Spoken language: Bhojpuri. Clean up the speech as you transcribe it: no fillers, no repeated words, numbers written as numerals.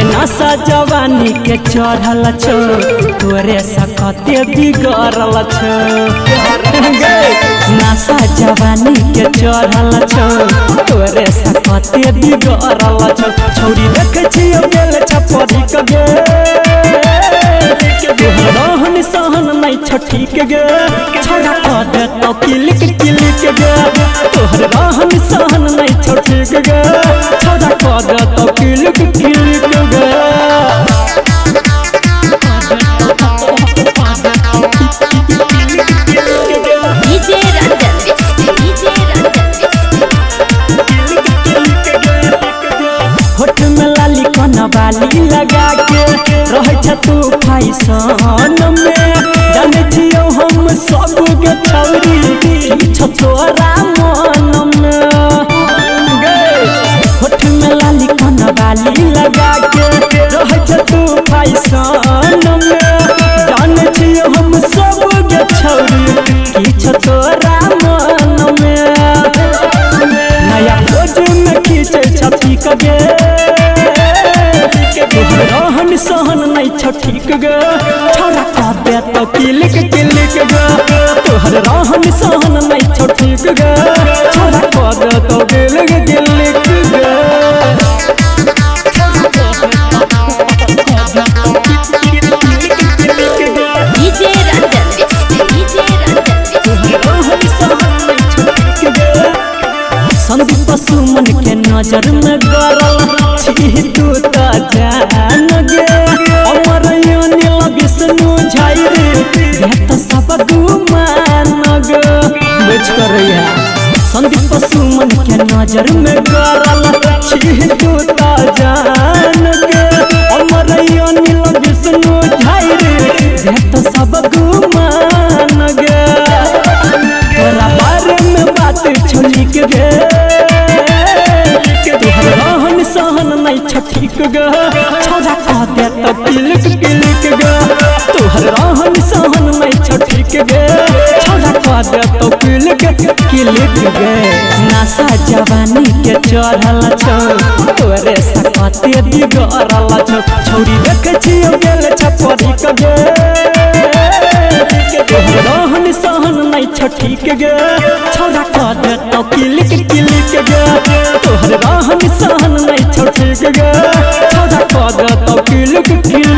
नशा जवानी के चढ़ल छो तोरे सकते बिगड़ल छो नशा जवानी के चढ़ल छो तोरे सकते बिगड़ल छो छौरी देख छियो गेल छपरी के गे रहन सहन नहीं छ ठीक गे छोड़ा क दे तो किलिक किलिक गे तोहर रहन सहन नहीं छ ठीक गे छोड़ा क दे तो किलिक किलिक गे होठ में लाली कनवाली लगा के रहे छ तू फैशन में जाने छियो हम सब के छौरी छ तोरा मन में होठ में लाली कनवाली लगा के रहे छ तू फैशन में जाने छियो हम सब के छौरी छ तोरा मन में नया खोज में खींचे छपी कगे रहन सहन नहीं छ ठीक गे छोड़ा का दे तो किलिक किलिक गे तोहर रहन सहन नहीं छ ठीक गे छोड़ा का दे तो किलिक किलिक गे संदीप सुमन के नजर में गरल छी तू त जान गे अमर अनिल विष्णु झाइरे भेट सब गुमान गे बुझ करैया संदीप सुमन के नजर में गरल छी तू त जान गे अमर अनिल विष्णु झाइरे भेट सब गुमान गे तोरा बारे में बात छोड़ी के गे रहन सहन नहीं छ ठीक गे छोड़ा का दे तो किलिक किलिक गे तोहर रहन सहन नहीं छ ठीक गे छोड़ा का दे तो किलिक किलिक गे नशा जवानी के चढ़ल छो तोरे सकते बिगड़ल छो छौरी देख छियो गेल छपरी के गे रहन सहन नहीं छ ठीक गे छोड़ा का दे तो किलिक किलिक गे तोहर रहन सहन नहीं छ ठीक गे छोड़ा का दे तो किलिक किलिक